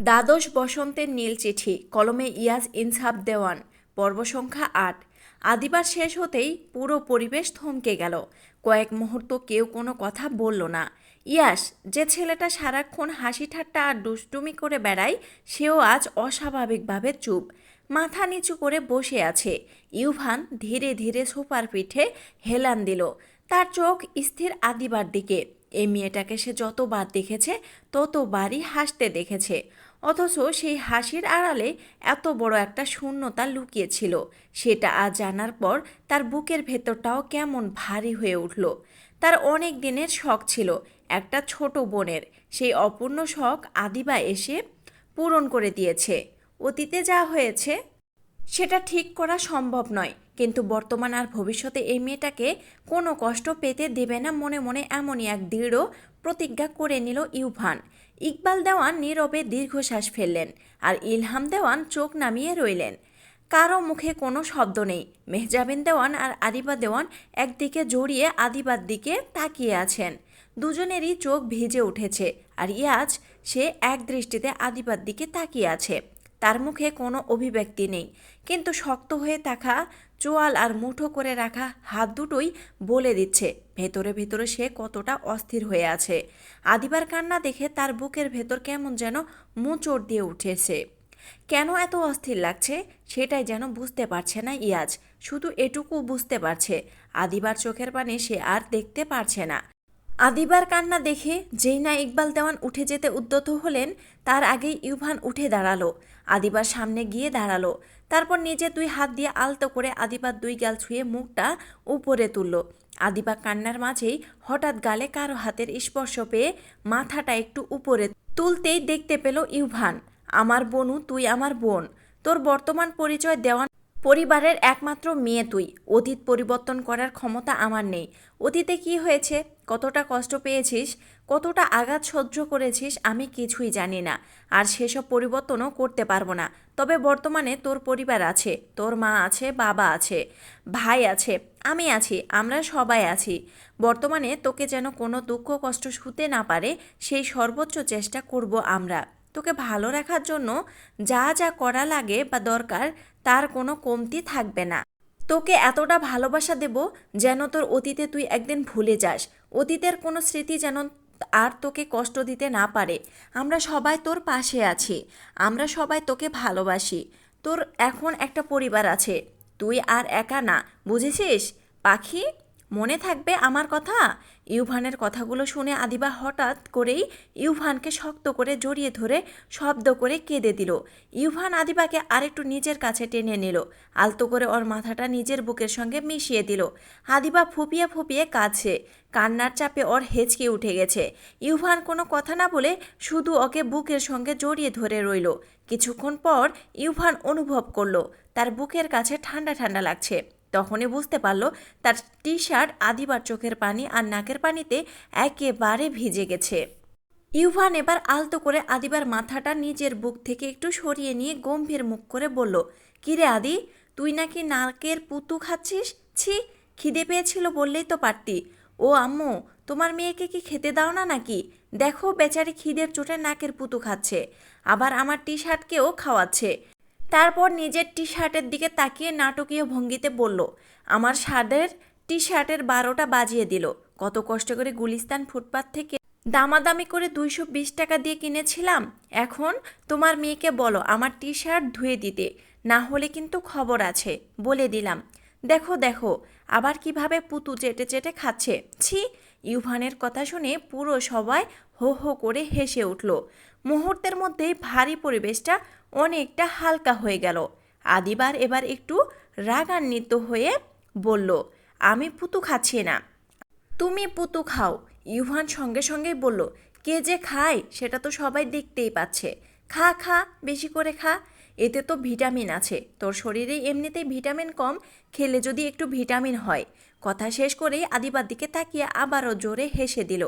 দ্বাদশ বসন্তের নীল চিঠি কলমে ইয়াজ ইনসাফ দেওয়ান পর্ব সংখ্যা ৮। আদিবার শেষ হতেই পুরো পরিবেশ থমকে গেল। কয়েক মুহূর্ত কেউ কোনো কথা বলল না। ইয়াস, যে ছেলেটা সারাক্ষণ হাসি ঠাট্টা আর দুষ্টুমি করে বেড়ায়, সেও আজ অস্বাভাবিকভাবে চুপ, মাথা নিচু করে বসে আছে। ইউভান ধীরে ধীরে সোফার পিঠে হেলান দিল। তার চোখ স্থির আদিবার দিকে। এই মেয়েটাকে সে যতবার দেখেছে ততবারই হাসতে দেখেছে, অথচ সেই হাসির আড়ালে এত বড় একটা শূন্যতা লুকিয়েছিল। সেটা আজ জানার পর তার বুকের ভেতরটাও কেমন ভারী হয়ে উঠল। তার অনেক দিনের শখ ছিল একটা ছোট বোনের, সেই অপূর্ণ শখ আদিবা এসে পূরণ করে দিয়েছে। অতীতে যা হয়েছে সেটা ঠিক করা সম্ভব নয়, কিন্তু বর্তমান আর ভবিষ্যতে এই মেয়েটাকে কোনো কষ্ট পেতে দেবে না মনে মনে এমনই এক দৃঢ় প্রতিজ্ঞা করে নিল ইউভান। ইকবাল দেওয়ান নীরবে দীর্ঘশ্বাস ফেললেন, আর ইলহাম দেওয়ান চোখ নামিয়ে রইলেন। কারো মুখে কোনো শব্দ নেই। মেহজাবিন দেওয়ান আর আদিবা দেওয়ান একদিকে জড়িয়ে আদিবার দিকে তাকিয়ে আছেন। দুজনেরই চোখ ভিজে উঠেছে, আর ইয়াজ সে এক দৃষ্টিতে আদিবার দিকে তাকিয়ে আছে। তার মুখে কোনো অভিব্যক্তি নেই, কিন্তু শক্ত হয়ে থাকা চোয়াল আর মুঠো করে রাখা হাত দুটোই বলে দিচ্ছে ভেতরে ভেতরে সে কতটা অস্থির হয়ে আছে। আদিবার কান্না দেখে তার বুকের ভেতর কেমন যেন মোচড় দিয়ে উঠেছে। কেন এত অস্থির লাগছে সেটাই যেন বুঝতে পারছে না ইয়াজ। শুধু এটুকু বুঝতে পারছে, আদিবার চোখের পানে সে আর দেখতে পারছে না। আদিবার কান্না দেখে যেই না ইকবাল দেওয়ান উঠে যেতে উদ্যত হলেন, তার আগেই ইউভান উঠে দাঁড়ালো। আদিবার সামনে গিয়ে দাঁড়ালো। তারপর নিজের দুই হাত দিয়ে আলতো করে আদিবার দুই গাল ছুঁয়ে মুখটা উপরে তুলল। আদিবা কান্নার মাঝেই হঠাৎ গালে কারো হাতের স্পর্শ পেয়ে মাথাটা একটু উপরে তুলতেই দেখতে পেল ইউভান। আমার বোনু, তুই আমার বোন। তোর বর্তমান পরিচয় দেওয়ান পরিবারের একমাত্র মেয়ে তুই। অতীত পরিবর্তন করার ক্ষমতা আমার নেই। অতীতে কি হয়েছে, কতটা কষ্ট পেয়েছিস, কতটা আঘাত সহ্য করেছিস, আমি কিছুই জানি না, আর সেসব পরিবর্তনও করতে পারবো না। তবে বর্তমানে তোর পরিবার আছে, তোর মা আছে, বাবা আছে, ভাই আছে, আমি আছি, আমরা সবাই আছি। বর্তমানে তোকে যেন কোনো দুঃখ কষ্ট ছুঁতে না পারে, সেই সর্বোচ্চ চেষ্টা করব আমরা। তোকে ভালো রাখার জন্য যা যা করা লাগে বা দরকার, তার কোনো কমতি থাকবে না। তোকে এতটা ভালোবাসা দেব যেন তোর অতীতে তুই একদিন ভুলে যাস। অতীতের কোনো স্মৃতি যেন আর তোকে কষ্ট দিতে না পারে। আমরা সবাই তোর পাশে আছি, আমরা সবাই তোকে ভালোবাসি। তোর এখন একটা পরিবার আছে, তুই আর একা না, বুঝেছিস পাখি? মনে থাকবে আমার কথা? ইউভানের কথাগুলো শুনে আদিবা হঠাৎ করেই ইউভানকে শক্ত করে জড়িয়ে ধরে শব্দ করে কেঁদে দিল। ইউভান আদিবাকে আরেকটু নিজের কাছে টেনে নিল, আলতো করে ওর মাথাটা নিজের বুকের সঙ্গে মিশিয়ে দিল। আদিবা ফুপিয়ে ফুপিয়ে কাঁদছে, কান্নার চাপে ওর হেঁচকে উঠে গেছে। ইউভান কোনো কথা না বলে শুধু ওকে বুকের সঙ্গে জড়িয়ে ধরে রইল। কিছুক্ষণ পর ইউভান অনুভব করলো তার বুকের কাছে ঠান্ডা ঠান্ডা লাগছে। তখনই বুঝতে পারল তার টি শার্ট আদিবার চোখের পানি আর নাকের পানিতে একেবারে ভিজে গেছে। ইউভান এবার আলতো করে আদিবার মাথাটা নিজের বুক থেকে একটু সরিয়ে নিয়ে গম্ভীর মুখ করে বলল, কিরে আদি, তুই নাকি নাকের পুতু খাচ্ছিস? ছি, খিদে পেয়েছিল বললেই তো পারতি। ও আম্মু, তোমার মেয়েকে কি খেতে দাও না নাকি? দেখো বেচারি খিদের চোটে নাকের পুতু খাচ্ছে, আবার আমার টি শার্টকেও খাওয়াচ্ছে। তারপর নিজের টি শার্টের দিকে তাকিয়ে নাটকীয় ভঙ্গিতে বলল, আমার শার্টের টি শার্টের 12টা বাজিয়ে দিল। কত কষ্ট করে গুলিস্তান ফুটপাত থেকে দামাদামি করে 220 টাকা দিয়ে কিনেছিলাম। এখন তোমার মেয়েকে বলো আমার টি শার্ট ধুয়ে দিতে, না হলে কিন্তু খবর আছে, বলে দিলাম। দেখো দেখো আবার কিভাবে পুতু চেটে চেটে খাচ্ছে। ছি! ইউভানের কথা শুনে পুরো সবাই হো হো করে হেসে উঠল। মুহূর্তের মধ্যেই ভারী পরিবেশটা অনেকটা হালকা হয়ে গেল। আদিবার এবার একটু রাগান্বিত হয়ে বলল, আমি পুতু খাচ্ছি না, তুমি পুতু খাও। ইউভান সঙ্গে সঙ্গেই বলল, কে যে খায় সেটা তো সবাই দেখতেই পাচ্ছে। খা খা, বেশি করে খা, এতে তো ভিটামিন আছে। তোর শরীরে এমনিতেই ভিটামিন কম, খেলে যদি একটু ভিটামিন হয়। কথা শেষ করেই আদিবার দিকে তাকিয়ে আবারও জোরে হেসে দিল।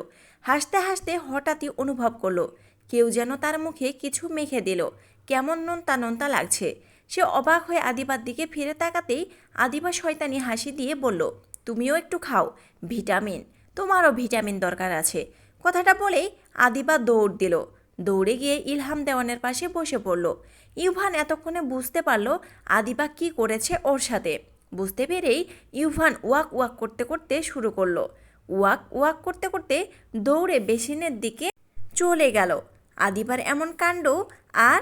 হাসতে হাসতে হঠাৎই অনুভব করলো কেউ যেন তার মুখে কিছু মেখে দিল। কেমন নোনতা নোনতা লাগছে। সে অবাক হয়ে আদিবার দিকে ফিরে তাকাতেই আদিবা শয়তানি হাসি দিয়ে বলল, তুমিও একটু খাও, ভিটামিন, তোমারও ভিটামিন দরকার আছে। কথাটা বলেই আদিবা দৌড় দিল। দৌড়ে গিয়ে ইলহাম দেওয়ানের পাশে বসে পড়ল। ইউভান এতক্ষণে বুঝতে পারল আদিবা কি করেছে ওর সাথে। বুঝতে পেরেই ইউভান ওয়াক ওয়াক করতে করতে শুরু করলো। ওয়াক ওয়াক করতে করতে দৌড়ে বেসিনের দিকে চলে গেল। আদিবার এমন কাণ্ড আর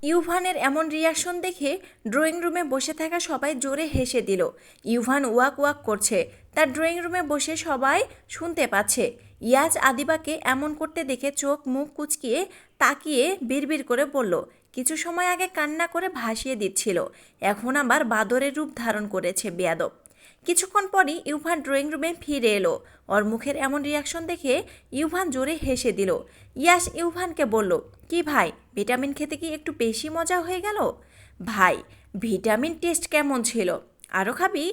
ইউভানের এমন রিয়াকশন দেখে ড্রয়িং রুমে বসে থাকা সবাই জোরে হেসে দিল। ইউভান ওয়াক ওয়াক করছে, তার ড্রয়িং রুমে বসে সবাই শুনতে পাচ্ছে। ইয়াজ আদিবাকে এমন করতে দেখে চোখ মুখ কুচকিয়ে তাকিয়ে বিড়বিড় করে বলল, কিছু সময় আগে কান্না করে ভাসিয়ে দিচ্ছিল, এখন আবার বাদরের রূপ ধারণ করেছে বেয়াদব। কিছুক্ষণ পরই ইউভান ড্রয়িং রুমে ফিরে এলো। ওর মুখের এমন রিয়াকশন দেখে ইউভান জোরে হেসে দিল। ইয়াস ইউভানকে বলল, কি ভাই, ভিটামিন খেতে কি একটু বেশি মজা হয়ে গেল? ভাই, ভিটামিন টেস্ট কেমন ছিল? আরও খাবি?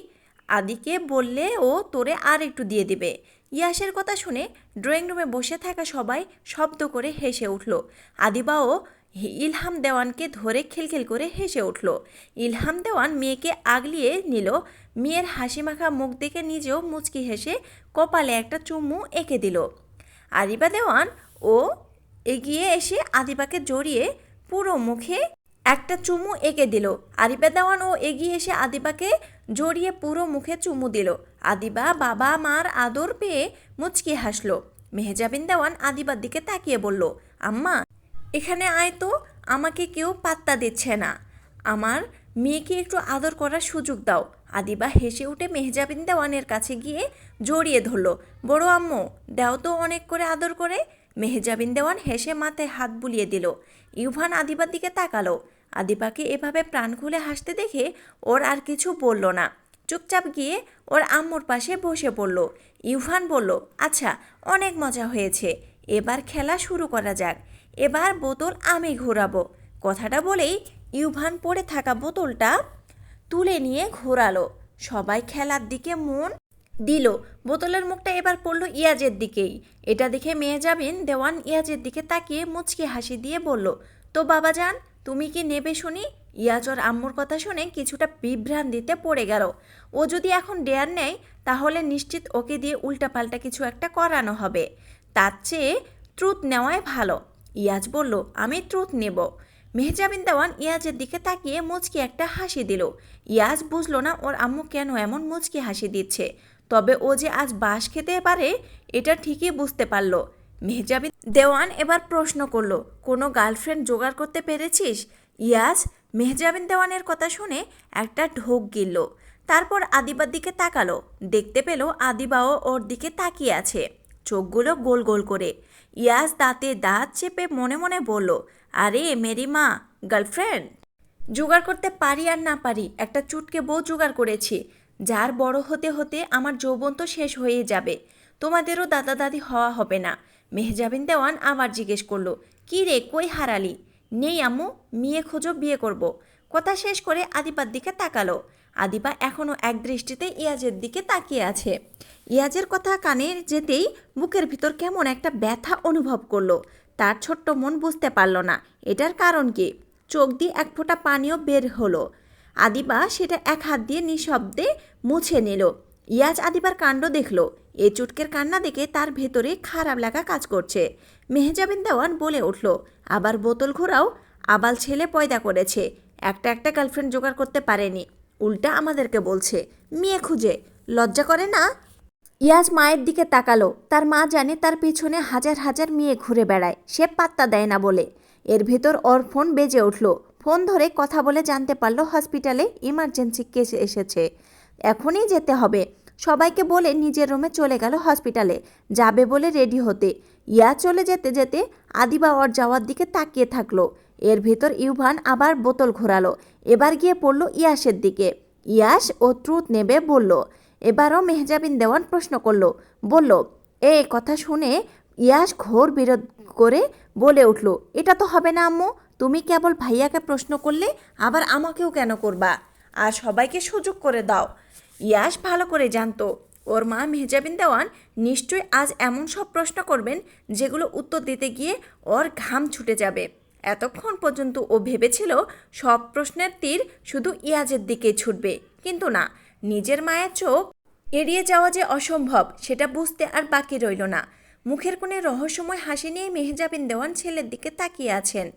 আদিকে বললে ও তোরে আর একটু দিয়ে দিবে। ইয়াসের কথা শুনে ড্রয়িং রুমে বসে থাকা সবাই শব্দ করে হেসে উঠল। আদিবাও ইলহাম দেওয়ানকে ধরে খিলখিল করে হেসে উঠল। ইলহাম দেওয়ান মেয়েকে আগলিয়ে নিল। মেয়ের হাসিমাখা মুখ দেখে নিজেও মুচকি হেসে কপালে একটা চুমু এঁকে দিল। আদিবা দেওয়ান ও এগিয়ে এসে আদিবাকে জড়িয়ে পুরো মুখে একটা চুমু এঁকে দিল। আদিবা দেওয়ান ও এগিয়ে এসে আদিবাকে জড়িয়ে পুরো মুখে চুমু দিল। আদিবা বাবা মার আদর পেয়ে মুচকি হাসলো। মেহজাবিন দেওয়ান আদিবার দিকে তাকিয়ে বলল, আম্মা এখানে আয় তো, আমাকে কেউ পাত্তা দিচ্ছে না, আমার মেয়েকে একটু আদর করার সুযোগ দাও। আদিবা হেসে উঠে মেহজাবিন দেওয়ানের কাছে গিয়ে জড়িয়ে ধরল। বড় আম্মু দাও তো অনেক করে আদর করে। মেহজাবিন দেওয়ান হেসে মাথায় হাত বুলিয়ে দিল। ইউভান আদিবার দিকে তাকালো। আদিবাকে এভাবে প্রাণ খুলে হাসতে দেখে ওর আর কিছু বলল না, চুপচাপ গিয়ে ওর আম্মুর পাশে বসে পড়ল। ইউভান বলল, আচ্ছা অনেক মজা হয়েছে, এবার খেলা শুরু করা যাক, এবার বোতল আমি ঘোরাবো। কথাটা বলেই ইউভান পড়ে থাকা বোতলটা তুলে নিয়ে ঘোরালো। সবাই খেলার দিকে মন দিল। বোতলের মুখটা এবার পড়ল ইয়াজের দিকেই। এটা দেখে মেহজাবিন দেওয়ান ইয়াজের দিকে তাকিয়ে মুচকি হাসি দিয়ে বলল, তো বাবাজান তুমি কি নেবে শুনি? ইয়াজ ওর আম্মুর কথা শুনে কিছুটা বিভ্রান্তিতে পড়ে গেল। ও যদি এখন ডেয়ার নেয় তাহলে নিশ্চিত ওকে দিয়ে উল্টাপাল্টা কিছু একটা করানো হবে, তার চেয়ে ট্রুথ নেওয়াই ভালো। ইয়াজ বলল, আমি ট্রুথ নেব। মেহজাবিন দেওয়ান ইয়াজের দিকে তাকিয়ে মুচকি একটা হাসি দিল। ইয়াজ বুঝলো না ওর আম্মু কেন এমন মুচকি হাসি দিচ্ছে, তবে ও যে আজ বাঁশ খেতে পারে এটা ঠিকই বুঝতে পারল। মেহজাবিন দেওয়ান এবার প্রশ্ন করলো, কোনো গার্লফ্রেন্ড জোগাড় করতে পেরেছিস? ইয়াজ মেহজাবিন দেওয়ানের কথা শুনে একটা ঢোক গিলল। তারপর আদিবার দিকে তাকালো, দেখতে পেল আদিবাও ওর দিকে তাকিয়ে আছে, চোখগুলো গোল গোল করে। ইয়াজ দাঁতে দাঁত চেপে মনে মনে বলল, আরে মেরি মা, গার্লফ্রেন্ড জোগাড় করতে পারি আর না পারি, একটা চুটকে বউ জোগাড় করেছি, যার বড় হতে হতে আমার যৌবন তো শেষ হয়ে যাবে, তোমাদেরও দাদা দাদি হওয়া হবে না। মেহজাবিন দেওয়ান আবার জিজ্ঞেস করলো, কী রে কই হারালি? নেই আম্মু, মেয়ে খোঁজো, বিয়ে করব। কথা শেষ করে আদিবার দিকে তাকালো। আদিবা এখনও এক দৃষ্টিতে ইয়াজের দিকে তাকিয়ে আছে। ইয়াজের কথা কানে যেতেই বুকের ভিতর কেমন একটা ব্যথা অনুভব করলো। তার ছোট্ট মন বুঝতে পারল না এটার কারণ কি। চোখ দিয়ে এক ফোঁটা পানিও বের হলো। আদিবা সেটা এক হাত দিয়ে নিঃশব্দে মুছে নিল। ইয়াজ আদিবার কাণ্ড দেখল। এই চুটকের কান্না দেখে তার ভেতরে খারাপ লাগা কাজ করছে। মেহজাবিন দেওয়ান বলে উঠল, আবার বোতল ঘোরাও, আবাল ছেলে পয়দা করেছে, একটা গার্লফ্রেন্ড জোগাড় করতে পারেনি, উল্টা আমাদেরকে বলছে মেয়ে খুঁজে, লজ্জা করে না? ইয়াজ মায়ের দিকে তাকালো। তার মা জানে তার পিছনে হাজার হাজার মেয়ে ঘুরে বেড়ায়, সে পাত্তা দেয় না বলে। এর ভেতর ওর ফোন বেজে উঠল। ফোন ধরে কথা বলে জানতে পারলো হসপিটালে ইমার্জেন্সি কেস এসেছে, এখনই যেতে হবে। সবাইকে বলে নিজের রুমে চলে গেল হসপিটালে, যাবে বলে রেডি হতে। ইয়া চলে যেতে যেতে আদিবা ওর যাওয়ার দিকে তাকিয়ে থাকলো। এর ভেতর ইউভান আবার বোতল ঘোরালো। এবার গিয়ে পড়ল ইয়াসের দিকে। ইয়াস ও ট্রুথ নেবে বলল। এবারও মেহজাবিন দেওয়ান প্রশ্ন করলো, বলল, এই কথা শুনে ইয়াস ঘোর বিরোধ করে বলে উঠল, এটা তো হবে না আম্মু, তুমি কেবল ভাইয়াকে প্রশ্ন করলে, আবার আমাকেও কেন করবা? আর সবাইকে সুযোগ করে দাও। ইয়াস ভালো করে জানতো ওর মা মেহজাবিন দেওয়ান নিশ্চয়ই আজ এমন সব প্রশ্ন করবেন যেগুলো উত্তর দিতে গিয়ে ওর ঘাম ছুটে যাবে। এতক্ষণ পর্যন্ত ও ভেবেছিল সব প্রশ্নের তীর শুধু ইয়াজের দিকে ছুটবে, কিন্তু না, নিজের মায়ের চোখ এড়িয়ে যাওয়া যে অসম্ভব সেটা বুঝতে আর বাকি রইল না। মুখের কোণে রহস্যময় হাসি নিয়ে মেহজাবিন দেওয়ান ছেলের দিকে তাকিয়ে আছেন।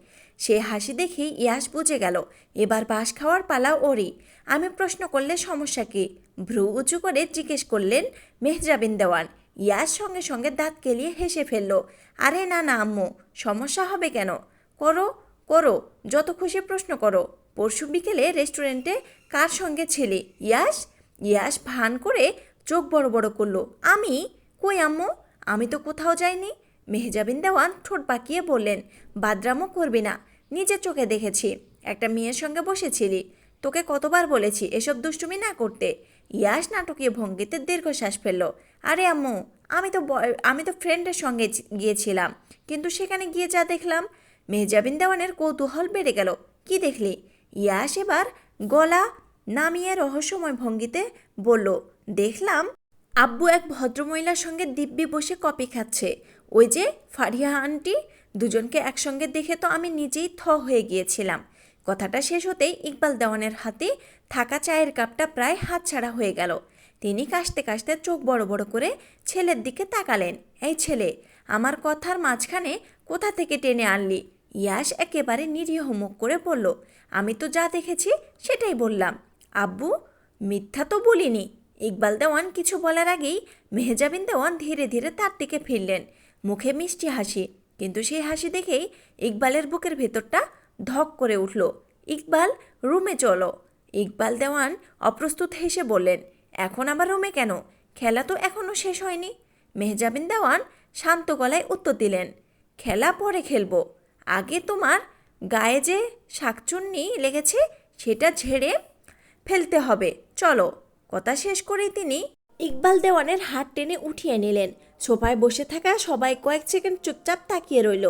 সে হাসি দেখেই ইয়াস বুঝে গেল এবার বাঁশ খাওয়ার পালা ওরই। আমি প্রশ্ন করলে সমস্যা কি? ভ্রু উঁচু করে জিজ্ঞেস করলেন মেহজাবিন দেওয়ান। ইয়াস সঙ্গে সঙ্গে দাঁত কেলিয়ে হেসে ফেলল। আরে না না আম্মু, সমস্যা হবে কেন? করো করো, যত খুশি প্রশ্ন করো। পরশু বিকেলে রেস্টুরেন্টে কার সঙ্গে ছিলে? ইয়াস ইয়াস ভান করে চোখ বড় বড় করলো। আমি? কই আম্মু, আমি তো কোথাও যাইনি। মেহজাবিন দেওয়ান ঠোঁট বাঁকিয়ে বললেন, বাদরামও করবি না, নিজের চোখে দেখেছি একটা মেয়ের সঙ্গে বসেছিলি। তোকে কতবার বলেছি এসব দুষ্টুমি না করতে। ইয়াস নাটকীয় ভঙ্গিতে দীর্ঘশ্বাস ফেলল। আরে আম্মু, আমি তো ফ্রেন্ডের সঙ্গে গিয়েছিলাম, কিন্তু সেখানে গিয়ে যা দেখলাম। মেহজাবিন দেওয়ানের কৌতূহল বেড়ে গেল। কি দেখলি? ইয়াস এবার গলা নামিয়ে রহস্যময় ভঙ্গিতে বলল, দেখলাম আব্বু এক ভদ্রমহিলার সঙ্গে দিব্যি বসে কফি খাচ্ছে। ওই যে ফারিয়া আন্টি। দুজনকে একসঙ্গে দেখে তো আমি নিজেই হয়ে গিয়েছিলাম। কথাটা শেষ হতেই ইকবাল দেওয়ানের হাতে থাকা চায়ের কাপটা প্রায় হাতছাড়া হয়ে গেল। তিনি কাশতে কাশতে চোখ বড় বড় করে ছেলের দিকে তাকালেন। এই ছেলে, আমার কথার মাঝখানে কোথা থেকে টেনে আনলি? ইয়াস একেবারে নিরীহ মুখ করে বলল, আমি তো যা দেখেছি সেটাই বললাম আব্বু, মিথ্যা তো বলিনি। ইকবাল দেওয়ান কিছু বলার আগেই মেহজাবিন দেওয়ান ধীরে ধীরে তার দিকে ফিরলেন, মুখে মিষ্টি হাসি। কিন্তু সেই হাসি দেখেই ইকবালের বুকের ভেতরটা ধক করে উঠল। ইকবাল, রুমে চলো। ইকবাল দেওয়ান অপ্রস্তুত হেসে বললেন, এখন আবার রুমে কেন? খেলা তো এখনও শেষ হয়নি। মেহজাবিন দেওয়ান শান্ত গলায় উত্তর দিলেন, খেলা পরে খেলবো, আগে তোমার গায়ে যে শাকচুন্নি লেগেছে সেটা ঝেড়ে ফেলতে হবে, চলো। কথা শেষ করেই তিনি ইকবাল দেওয়ানের হাত টেনে উঠিয়ে নিলেন। সোফায় বসে থাকা সবাই কয়েক সেকেন্ড চুপচাপ তাকিয়ে রইল।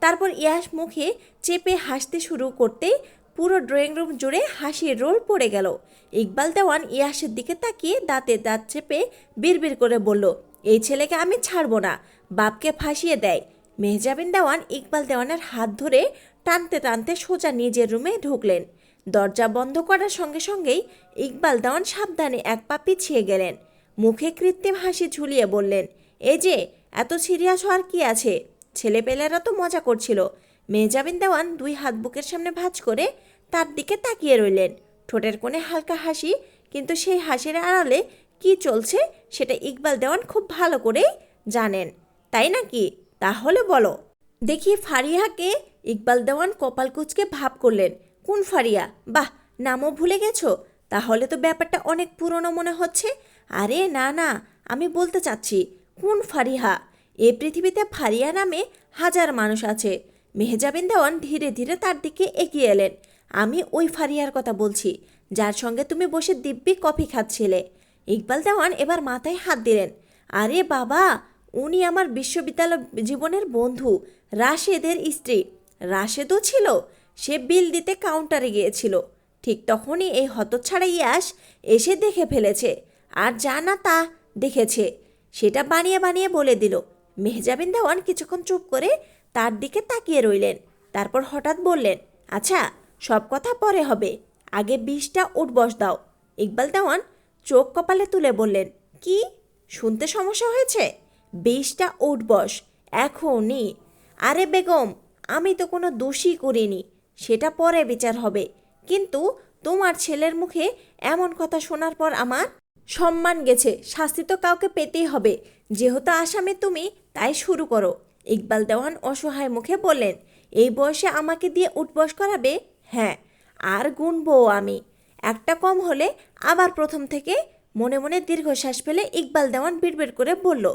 তারপর ইয়াস মুখে চেপে হাসতে শুরু করতেই পুরো ড্রয়িং রুম জুড়ে হাসির রোল পড়ে গেল। ইকবাল দেওয়ান ইয়াসের দিকে তাকিয়ে দাঁতে দাঁত চেপে বিড়বিড় করে বলল, এই ছেলেকে আমি ছাড়ব না, বাপকে ফাঁসিয়ে দেয়। মেহজাবিন দেওয়ান ইকবাল দেওয়ানের হাত ধরে টানতে টানতে সোজা নিজের রুমে ঢুকলেন। দরজা বন্ধ করার সঙ্গে সঙ্গেই ইকবাল দেওয়ান সাবধানে এক পা পিছিয়ে গেলেন। মুখে কৃত্রিম হাসি ঝুলিয়ে বললেন, এই যে এত সিরিয়াস হওয়ার কি আছে? ছেলেপেলেরা তো মজা করছিল। মেহজাবিন দেওয়ান দুই হাত বুকের সামনে ভাঁজ করে তার দিকে তাকিয়ে রইলেন। ঠোঁটের কোণে হালকা হাসি, কিন্তু সেই হাসির আড়ালে কি চলছে সেটা ইকবাল দেওয়ান খুব ভালো করেই জানেন। তাই নাকি? তাহলে বলো দেখি ফারিয়াকে। ইকবাল দেওয়ান কপাল কুঁচকে ভাব করলেন, কোন ফারিয়া? বাহ, নামও ভুলে গেছো? তাহলে তো ব্যাপারটা অনেক পুরনো মনে হচ্ছে। আরে না না, আমি বলতে চাচ্ছি কোন ফারিহা? এ পৃথিবীতে ফারিয়া নামে হাজার মানুষ আছে। মেহজাবিন দেওয়ান ধীরে ধীরে তার দিকে এগিয়ে এলেন। আমি ওই ফারিয়ার কথা বলছি, যার সঙ্গে তুমি বসে দিব্যি কফি খাচ্ছিলে। ইকবাল দেওয়ান এবার মাথায় হাত দিলেন। আরে বাবা, উনি আমার বিশ্ববিদ্যালয় জীবনের বন্ধু, রাশেদের স্ত্রী। রাশেদও ছিল, সে বিল দিতে কাউন্টারে গিয়েছিল। ঠিক তখনই এই হতচ্ছাড়া ইয়াস এসে দেখে ফেলেছে, আর যা না তা দেখেছে সেটা বানিয়ে বানিয়ে বলে দিল। মেহজাবিন দেওয়ান কিছুক্ষণ চুপ করে তার দিকে তাকিয়ে রইলেন। তারপর হঠাৎ বললেন, আচ্ছা, সব কথা পরে হবে, আগে 20টা উঠবস দাও। ইকবাল দেওয়ান চোখ কপালে তুলে বললেন, কি? শুনতে সমস্যা হয়েছে? 20টা উঠবস এখনই? আরে বেগম, আমি তো কোনো দোষই করিনি, সেটা পরে বিচার হবে। কিন্তু তোমার ছেলের মুখে এমন কথা শোনার পর আমার সম্মান গেছে, শাস্তি তো কাউকে পেতেই হবে। যেহেতু আসামি তুমি, তাই শুরু করো। ইকবাল দেওয়ান অসহায় মুখে বললেন, এই বয়সে আমাকে দিয়ে উঠবস করাবে? হ্যাঁ, আর গুনবো আমি। একটা কম হলে আবার প্রথম থেকে। মনে মনে দীর্ঘশ্বাস ফেলে ইকবাল দেওয়ান বিড়বিড় করে বলল,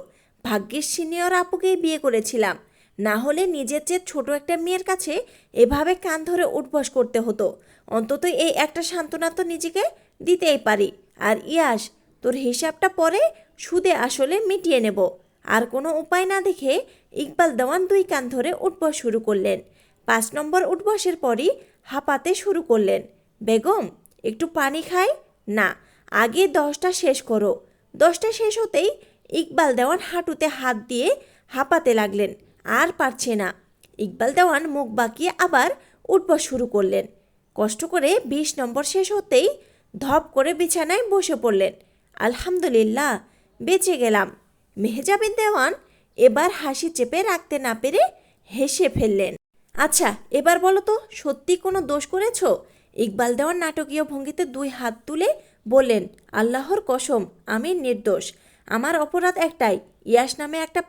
ভাগ্যের সিনিয়র আপুকেই বিয়ে করেছিলাম, না হলে নিজের চেয়ে ছোট একটা মেয়ের কাছে এভাবে কান ধরে উঠবস করতে হতো। অন্তত এই একটা সান্ত্বনা তো নিজেকে দিতেই পারি। আর ইয়াস, তোর হিসাবটা পরে সুদে আসলে মিটিয়ে নেব। আর কোনো উপায় না দেখে ইকবাল দেওয়ান দুই কান ধরে উঠবস শুরু করলেন। 5 নম্বর উঠবসের পরই হাঁপাতে শুরু করলেন। বেগম, একটু পানি খাই? না, আগে 10টা শেষ করো। 10টা শেষ হতেই ইকবাল দেওয়ান হাঁটুতে হাত দিয়ে হাঁপাতে লাগলেন, আর পারছে না। ইকবাল দেওয়ান মুখ বাঁকিয়ে আবার উঠবস শুরু করলেন। কষ্ট করে 20 নম্বর শেষ হতেই ধপ করে বিছানায় বসে পড়লেন। আলহামদুলিল্লাহ, বেঁচে গেলাম। মেহজাবিন দেওয়ান এবার হাসি চেপে রাখতে না পেরে হেসে ফেললেন। আচ্ছা, এবার বলো তো, সত্যি কোনো দোষ করেছো? ইকবাল দেওয়ান নাটকীয় ভঙ্গিতে দুই হাত তুলে বললেন, আল্লাহর কসম, আমি নির্দোষ। আমার অপরাধ একটাই, ইয়াস নামে একটা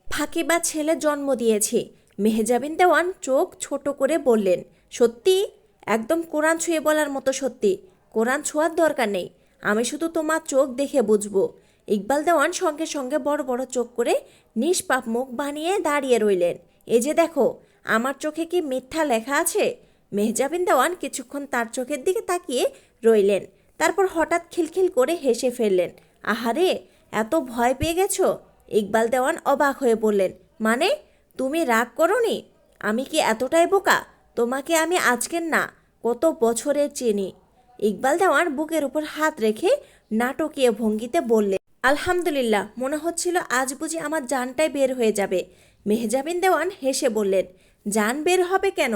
ফাঁকিবাজ ছেলে জন্ম দিয়েছি। মেহজাবিন দেওয়ান চোখ ছোট করে বললেন, সত্যি? একদম কোরআন ছুঁয়ে বলার মতো সত্যি। কোরআন ছোঁয়ার দরকার নেই, আমি শুধু তোমার চোখ দেখে বুঝবো। ইকবাল দেওয়ান সঙ্গে সঙ্গে বড় বড় চোখ করে নিষ্পাপ মুখ বানিয়ে দাঁড়িয়ে রইলেন। এই যে দেখো, আমার চোখে কি মিথ্যা লেখা আছে? মেহজাবিন দেওয়ান কিছুক্ষণ তার চোখের দিকে তাকিয়ে রইলেন, তারপর হঠাৎ খিলখিল করে হেসে ফেললেন। আহারে, এত ভয় পেয়ে গেছো? ইকবাল দেওয়ান অবাক হয়ে বললেন, মানে? তুমি রাগ করোনি? আমি কি এতটাই বোকা? তোমাকে আমি আজকের না, কত বছরের চিনি। ইকবাল দেওয়ান বুকের উপর হাত রেখে নাটকীয় ভঙ্গিতে বললেন, আলহামদুলিল্লাহ, মনে হচ্ছিল আজ বুঝি আমার জানটাই বের হয়ে যাবে। মেহজাবিন দেওয়ান হেসে বললেন, জান বের হবে কেন?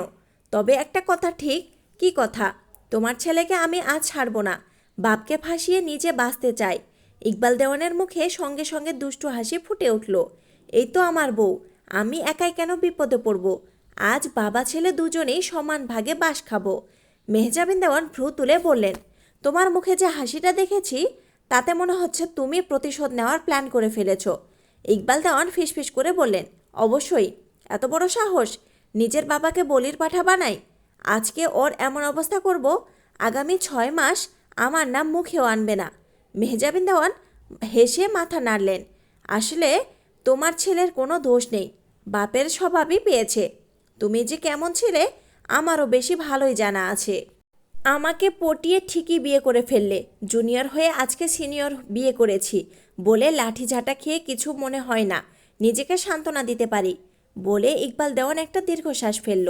তবে একটা কথা ঠিক। কি কথা? তোমার ছেলেকে আমি আজ ছাড়ব না। বাপকে ফাঁসিয়ে নিজে বাঁচতে চাই। ইকবাল দেওয়ানের মুখে সঙ্গে সঙ্গে দুষ্টু হাসি ফুটে উঠল। এই তো আমার বউ, আমি একাই কেন বিপদে পড়ব? আজ বাবা ছেলে দুজনেই সমান ভাগে বাস খাবো। মেহজাবিন দেওয়ান ভ্রু তুলে বললেন, তোমার মুখে যে হাসিটা দেখেছি, তাতে মনে হচ্ছে তুমি প্রতিশোধ নেওয়ার প্ল্যান করে ফেলেছ। ইকবাল দেওয়ান ফিসফিস করে বললেন, অবশ্যই। এত বড় সাহস! নিজের বাবাকে বলির পাঠা বানাই। আজকে ওর এমন অবস্থা করব, আগামী 6 মাস আমার নাম মুখেও আনবে না। মেহজাবিন দেওয়ান হেসে মাথা নাড়লেন, আসলে তোমার ছেলের কোনো দোষ নেই, বাপের স্বভাবই পেয়েছে। তুমি যে কেমন ছিলে আমারও বেশি ভালোই জানা আছে। আমাকে পটিয়ে ঠিকই বিয়ে করে ফেললে। জুনিয়র হয়ে আজকে সিনিয়র বিয়ে করেছি বলে লাঠিঝাঁটা খেয়ে কিছু মনে হয় না, নিজেকে সান্ত্বনা দিতে পারি বলে ইকবাল দেওয়ান একটা দীর্ঘশ্বাস ফেলল।